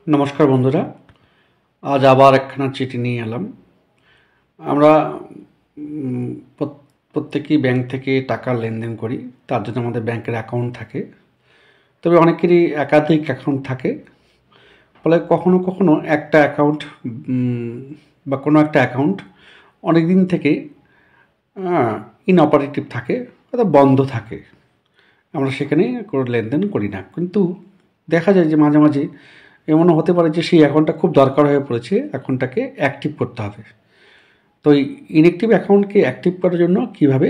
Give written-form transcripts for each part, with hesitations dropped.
নমস্কার বন্ধুরা, আজ আবার একখানা চিঠি নিয়ে এলাম। আমরা উম, প্রত্যেকেই ব্যাংক থেকে টাকা লেনদেন করি। তার জন্য আমাদের ব্যাংকের অ্যাকাউন্ট থাকে। তবে অনেকেরই একাধিক অ্যাকাউন্ট থাকে। ফলে কখনো কখনো একটা অ্যাকাউন্ট বা কোনো একটা অ্যাকাউন্ট অনেক দিন থেকে ইনঅপারেটিভ থাকে, অর্থাৎ বন্ধ থাকে। আমরা সেখানে কোনো লেনদেন করি না, কিন্তু দেখা যায় যে মাঝে মাঝে এমনও হতে পারে যে সেই অ্যাকাউন্টটা খুব দরকার হয়ে পড়েছে, অ্যাকাউন্টটাকে অ্যাক্টিভ করতে হবে। তো এই ইনঅ্যাক্টিভ অ্যাকাউন্টকে অ্যাক্টিভ করার জন্য কীভাবে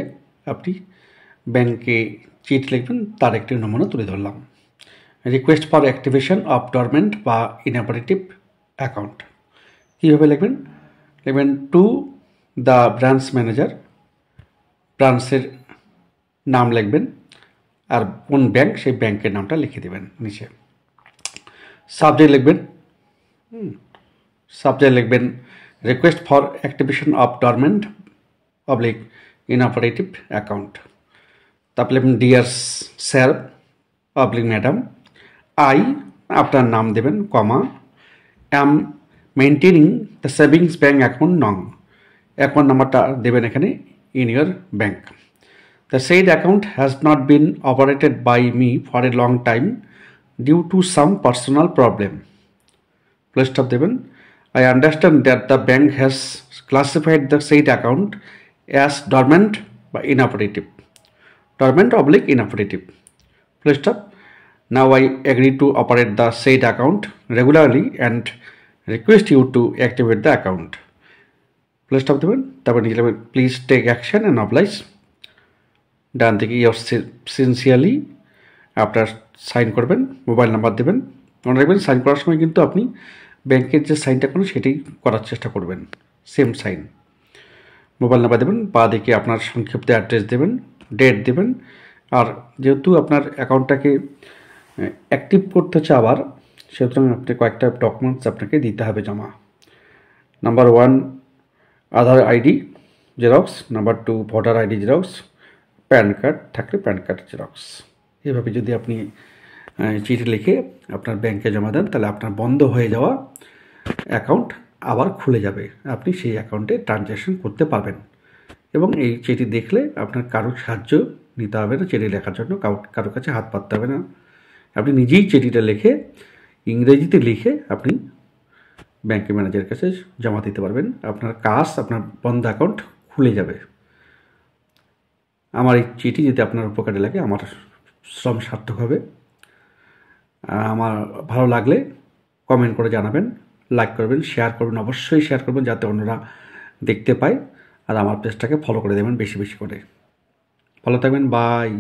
আপনি ব্যাংকে চিঠি লিখবেন তার একটি নমুনা তুলে ধরলাম। Request for activation of dormant বা ইনঅপারেটিভ অ্যাকাউন্ট কীভাবে লিখবেন? লিখবেন টু দ্য ব্রাঞ্চ ম্যানেজার, ব্রাঞ্চের নাম লিখবেন, আর কোন ব্যাংক সেই ব্যাংকের নামটা লিখে দেবেন নিচে। সাবজেক্ট লিখবেন, সাবজেক্ট লিখবেন request for activation of dormant oblique inoperative account. তারপরে লিখবেন dear sir oblique madam, I আপনার নাম দেবেন, comma am maintaining the savings bank account নং, অ্যাকাউন্ট নাম্বারটা দেবেন এখানে in your bank. The said account has not been operated by me for a long time due to some personal problem. Full stop দেবেন। I understand that the bank has classified the said account as dormant বা inoperative. Dormant oblique inoperative. Full stop. Now I agree to operate the said account regularly and request you to activate the account. Full stop দেবেন। তারপর নিচে লিখবেন please take action and oblige. ডান থেকে yours sincerely আপনার sign করবেন, mobile number দেবেন। মনে রাখবেন সাইন করার সময় কিন্তু আপনি ব্যাংকের যে সাইনটা করেন সেটাই করার চেষ্টা করবেন, সেম সাইন। মোবাইল নাম্বার দেবেন, বা দিকে আপনার সংক্ষিপ্ত অ্যাড্রেস দেবেন, ডেট দেবেন। আর যেহেতু আপনার অ্যাকাউন্টটাকে অ্যাক্টিভ করতে হচ্ছে আবার, সুতরাং আপনি কয়েকটা ডকুমেন্টস আপনাকে দিতে হবে জমা। Number 1 Aadhaar ID xerox, number 2 voter ID xerox, PAN card থাকলে প্যান কার্ড জেরক্স। এভাবে যদি আপনি চিঠি লিখে আপনার ব্যাংকে জমা দেন, তাহলে আপনার বন্ধ হয়ে যাওয়া অ্যাকাউন্ট আবার খুলে যাবে, আপনি সেই অ্যাকাউন্টে ট্রানজ্যাকশন করতে পারবেন। এবং এই চিঠি দেখলে আপনার কারোর সাহায্য নিতে হবে না, চিঠি লেখার জন্য কারোর কাছে হাত পাততে হবে না। আপনি নিজেই চিঠিটা লিখে ইংরেজিতে লিখে আপনি ব্যাংকের ম্যানেজারের কাছে জমা দিতে পারবেন। আপনার কাজ, আপনার বন্ধ অ্যাকাউন্ট খুলে যাবে। আমার এই চিঠি যদি আপনার উপকারে লাগে, আমার শ্রম সার্থক হবে। আমার ভালো লাগলে কমেন্ট করে জানাবেন, লাইক করবেন, শেয়ার করবেন, অবশ্যই শেয়ার করবেন যাতে অন্যরা দেখতে পায়। আর আমার পেজটাকে ফলো করে দেবেন বেশি বেশি করে। ভালো থাকবেন, বাই।